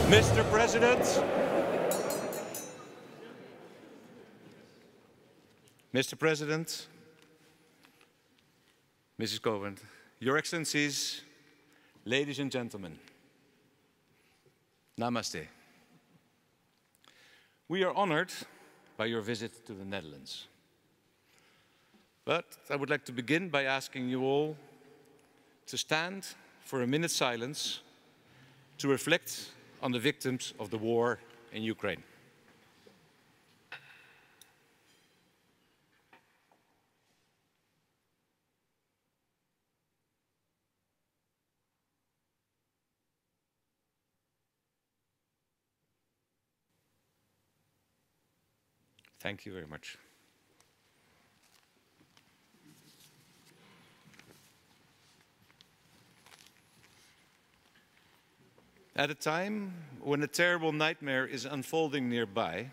Mr. President, Mr. President, Mrs. Cohen, Your Excellencies, ladies and gentlemen, Namaste. We are honored by your visit to the Netherlands. But I would like to begin by asking you all to stand for a minute's silence to reflect on the victims of the war in Ukraine. Thank you very much. At a time when a terrible nightmare is unfolding nearby,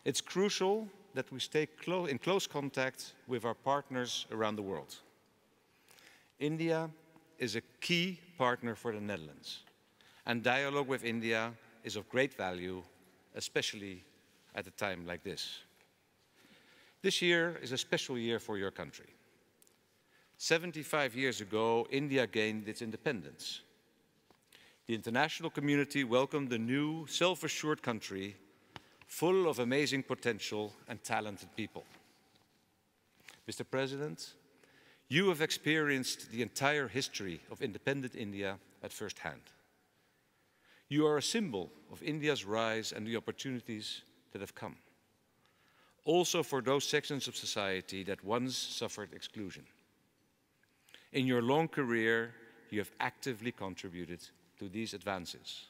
it's crucial that we stay in close contact with our partners around the world. India is a key partner for the Netherlands, and dialogue with India is of great value, especially at a time like this. This year is a special year for your country. 75 years ago, India gained its independence. The international community welcomed a new, self-assured country full of amazing potential and talented people. Mr. President, you have experienced the entire history of independent India at first hand. You are a symbol of India's rise and the opportunities that have come. Also for those sections of society that once suffered exclusion. In your long career, you have actively contributed to these advances.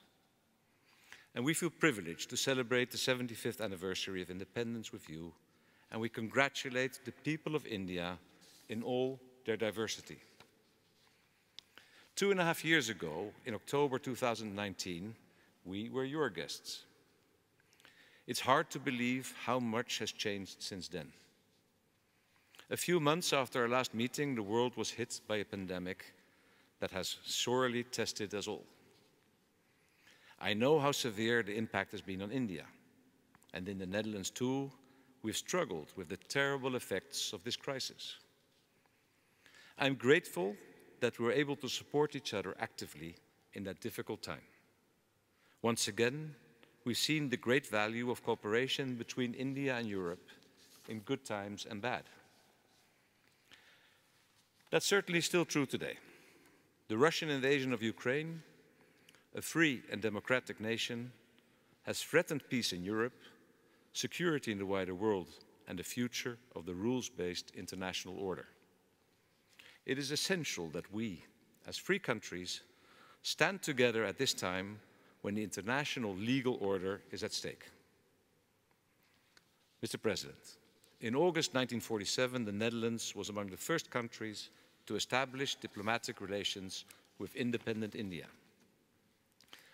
And we feel privileged to celebrate the 75th anniversary of independence with you, and we congratulate the people of India in all their diversity. 2.5 years ago, in October 2019, we were your guests. It's hard to believe how much has changed since then. A few months after our last meeting, the world was hit by a pandemic that has sorely tested us all. I know how severe the impact has been on India, and in the Netherlands too, we've struggled with the terrible effects of this crisis. I'm grateful that we're able to support each other actively in that difficult time. Once again, we've seen the great value of cooperation between India and Europe in good times and bad. That's certainly still true today. The Russian invasion of Ukraine, a free and democratic nation, has threatened peace in Europe, security in the wider world, and the future of the rules-based international order. It is essential that we, as free countries, stand together at this time when the international legal order is at stake. Mr. President, in August 1947, the Netherlands was among the first countries to establish diplomatic relations with independent India.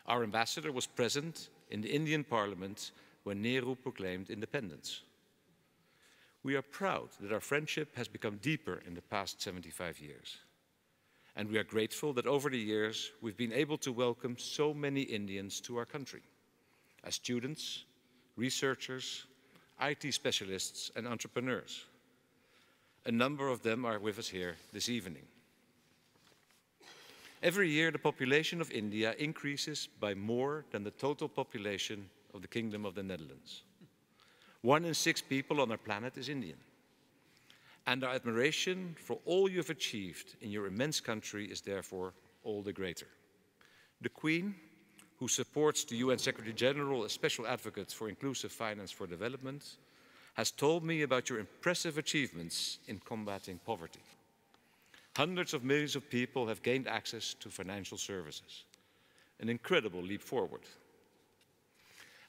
Our ambassador was present in the Indian Parliament when Nehru proclaimed independence. We are proud that our friendship has become deeper in the past 75 years. And we are grateful that over the years we've been able to welcome so many Indians to our country as students, researchers, IT specialists, and entrepreneurs. A number of them are with us here this evening. Every year, the population of India increases by more than the total population of the Kingdom of the Netherlands. 1 in 6 people on our planet is Indian. And our admiration for all you have achieved in your immense country is therefore all the greater. The Queen, who supports the UN Secretary General as Special Advocate for Inclusive Finance for Development, has told me about your impressive achievements in combating poverty. Hundreds of millions of people have gained access to financial services, an incredible leap forward.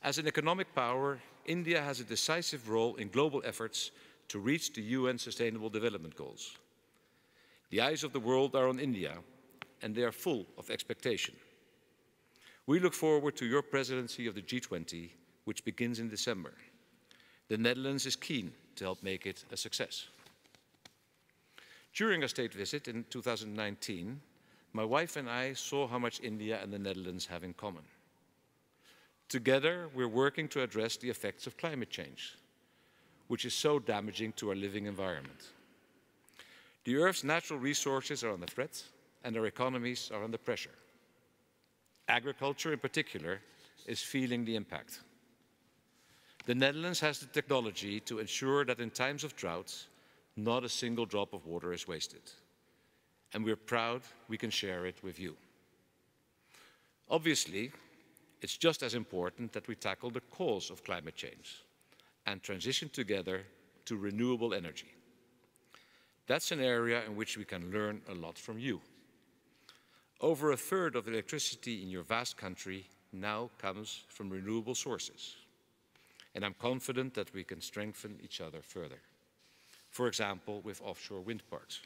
As an economic power, India has a decisive role in global efforts to reach the UN Sustainable Development Goals. The eyes of the world are on India, and they are full of expectation. We look forward to your presidency of the G20, which begins in December. The Netherlands is keen to help make it a success. During a state visit in 2019, my wife and I saw how much India and the Netherlands have in common. Together, we're working to address the effects of climate change, which is so damaging to our living environment. The Earth's natural resources are under threat, and our economies are under pressure. Agriculture, in particular, is feeling the impact. The Netherlands has the technology to ensure that in times of drought, not a single drop of water is wasted. And we're proud we can share it with you. Obviously, it's just as important that we tackle the cause of climate change and transition together to renewable energy. That's an area in which we can learn a lot from you. Over a third of the electricity in your vast country now comes from renewable sources. And I'm confident that we can strengthen each other further. For example, with offshore wind parks.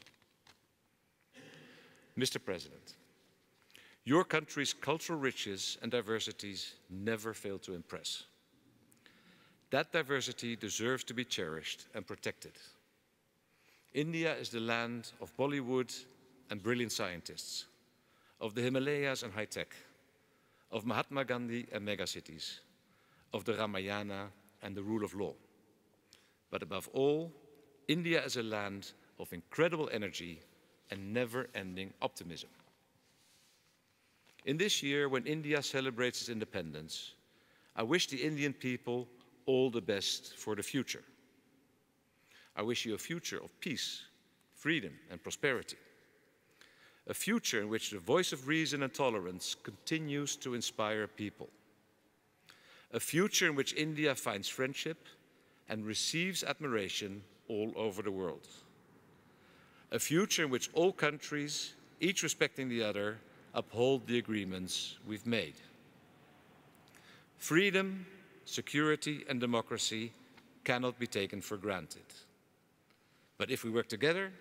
Mr. President, your country's cultural riches and diversities never fail to impress. That diversity deserves to be cherished and protected. India is the land of Bollywood and brilliant scientists, of the Himalayas and high-tech, of Mahatma Gandhi and megacities, of the Ramayana and the rule of law. But above all, India is a land of incredible energy and never-ending optimism. In this year, when India celebrates its independence, I wish the Indian people all the best for the future. I wish you a future of peace, freedom, and prosperity. A future in which the voice of reason and tolerance continues to inspire people. A future in which India finds friendship and receives admiration all over the world. A future in which all countries, each respecting the other, uphold the agreements we've made. Freedom, security, and democracy cannot be taken for granted. But if we work together,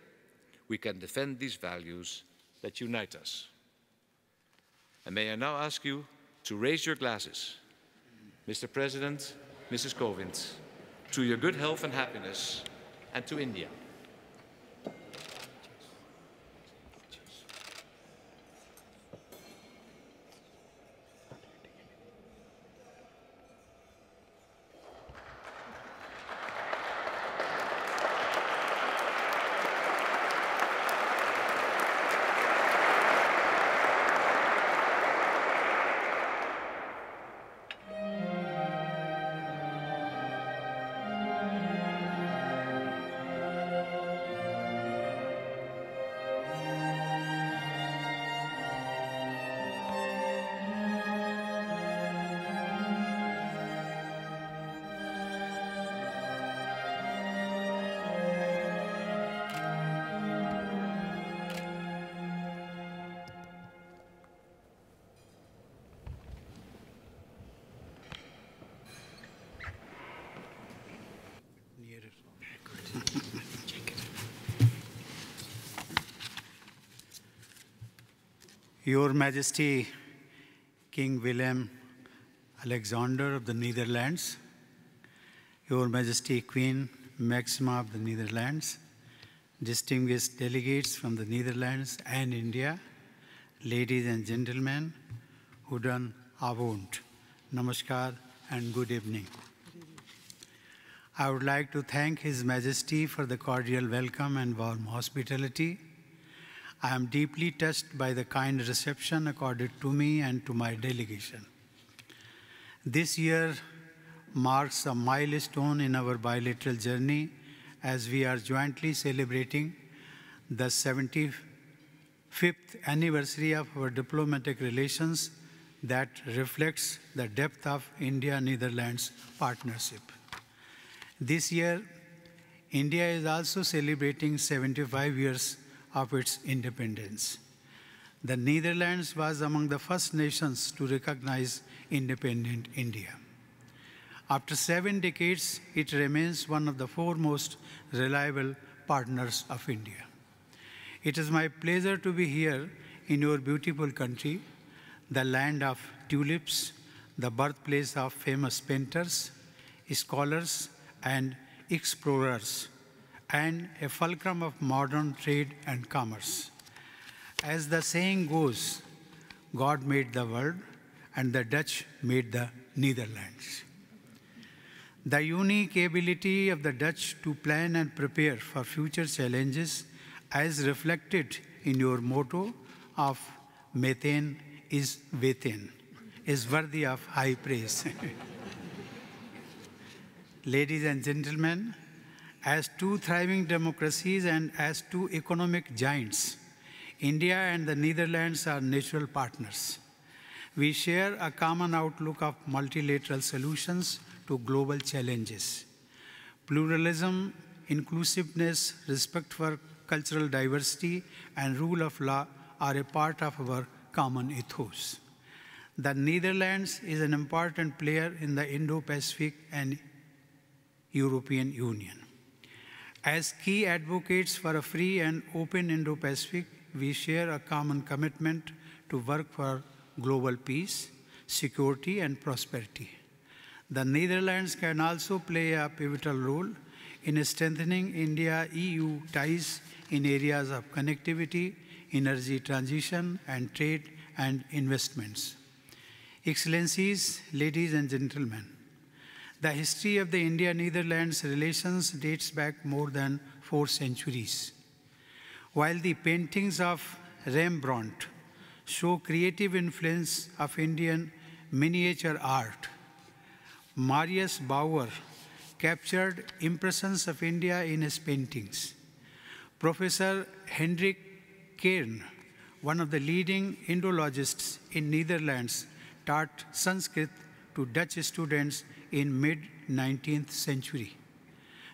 we can defend these values that unite us. And may I now ask you to raise your glasses, Mr. President, Mrs. Kovind, to your good health and happiness, and to India. Your Majesty, King Willem-Alexander of the Netherlands, Your Majesty, Queen Máxima of the Netherlands, distinguished delegates from the Netherlands and India, ladies and gentlemen, Goeden avond, Namaskar, and good evening. I would like to thank His Majesty for the cordial welcome and warm hospitality. I am deeply touched by the kind reception accorded to me and to my delegation. This year marks a milestone in our bilateral journey as we are jointly celebrating the 75th anniversary of our diplomatic relations that reflects the depth of India-Netherlands partnership. This year, India is also celebrating 75 years of its independence. The Netherlands was among the first nations to recognize independent India. After 7 decades, it remains one of the foremost reliable partners of India. It is my pleasure to be here in your beautiful country, the land of tulips, the birthplace of famous painters, scholars, and explorers, and a fulcrum of modern trade and commerce. As the saying goes, God made the world and the Dutch made the Netherlands. The unique ability of the Dutch to plan and prepare for future challenges, as reflected in your motto of Meteen is Weten, is worthy of high praise. Ladies and gentlemen, as two thriving democracies and as two economic giants, India and the Netherlands are natural partners. We share a common outlook of multilateral solutions to global challenges. Pluralism, inclusiveness, respect for cultural diversity, and rule of law are a part of our common ethos. The Netherlands is an important player in the Indo-Pacific and European Union. As key advocates for a free and open Indo-Pacific, we share a common commitment to work for global peace, security, and prosperity. The Netherlands can also play a pivotal role in strengthening India-EU ties in areas of connectivity, energy transition, and trade and investments. Excellencies, ladies and gentlemen, the history of the India-Netherlands relations dates back more than 4 centuries. While the paintings of Rembrandt show creative influence of Indian miniature art, Marius Bauer captured impressions of India in his paintings. Professor Hendrik Kern, one of the leading Indologists in Netherlands, taught Sanskrit to Dutch students in mid-19th century.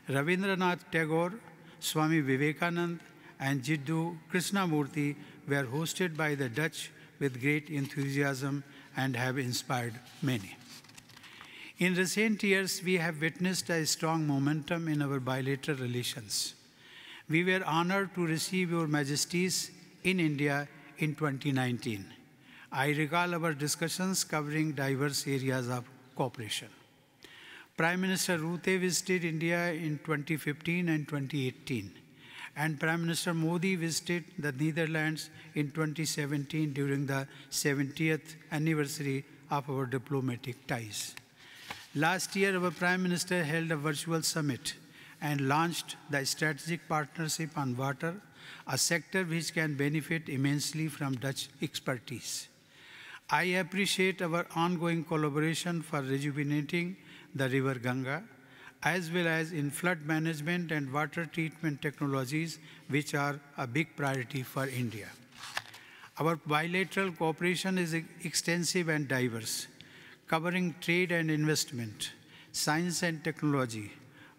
Rabindranath Tagore, Swami Vivekanand, and Jiddu Krishnamurti were hosted by the Dutch with great enthusiasm and have inspired many. In recent years, we have witnessed a strong momentum in our bilateral relations. We were honored to receive Your Majesties in India in 2019. I recall our discussions covering diverse areas of cooperation. Prime Minister Rutte visited India in 2015 and 2018, and Prime Minister Modi visited the Netherlands in 2017 during the 70th anniversary of our diplomatic ties. Last year, our Prime Minister held a virtual summit and launched the Strategic Partnership on Water, a sector which can benefit immensely from Dutch expertise. I appreciate our ongoing collaboration for rejuvenating the river Ganga, as well as in flood management and water treatment technologies, which are a big priority for India. Our bilateral cooperation is extensive and diverse, covering trade and investment, science and technology,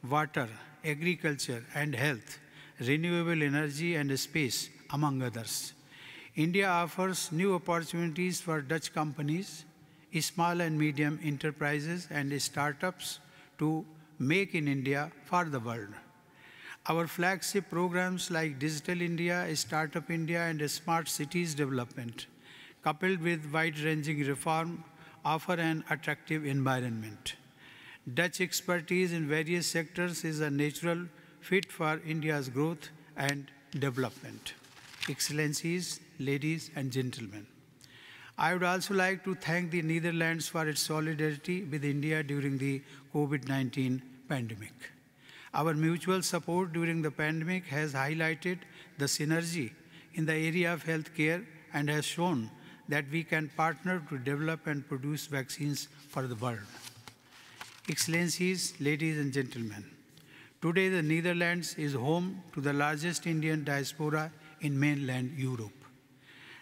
water, agriculture and health, renewable energy and space, among others. India offers new opportunities for Dutch companies, small and medium enterprises and startups to make in India for the world. Our flagship programs like Digital India, Startup India, and Smart Cities Development, coupled with wide-ranging reform, offer an attractive environment. Dutch expertise in various sectors is a natural fit for India's growth and development. Excellencies, ladies and gentlemen, I would also like to thank the Netherlands for its solidarity with India during the COVID-19 pandemic. Our mutual support during the pandemic has highlighted the synergy in the area of healthcare and has shown that we can partner to develop and produce vaccines for the world. Excellencies, ladies and gentlemen, today the Netherlands is home to the largest Indian diaspora in mainland Europe.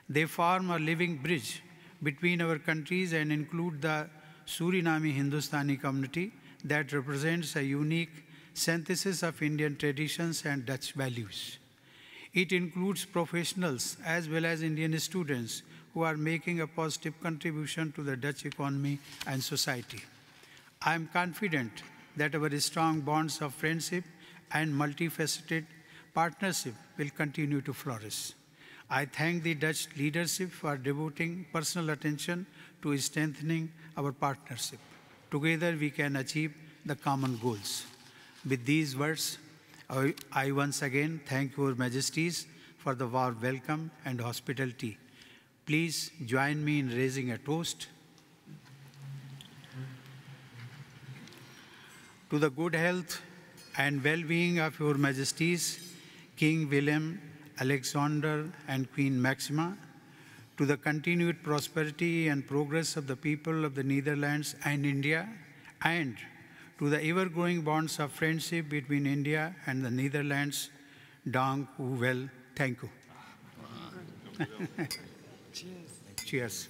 They form a living bridge between our countries and include the Suriname Hindustani community that represents a unique synthesis of Indian traditions and Dutch values. It includes professionals as well as Indian students who are making a positive contribution to the Dutch economy and society. I am confident that our strong bonds of friendship and multifaceted partnership will continue to flourish. I thank the Dutch leadership for devoting personal attention to strengthening our partnership. Together we can achieve the common goals. With these words, I once again thank Your Majesties for the warm welcome and hospitality. Please join me in raising a toast. to the good health and well-being of Your Majesties, King Willem-Alexander and Queen Máxima, to the continued prosperity and progress of the people of the Netherlands and India, and to the ever-growing bonds of friendship between India and the Netherlands. Dank u wel. Thank you. Cheers. Cheers.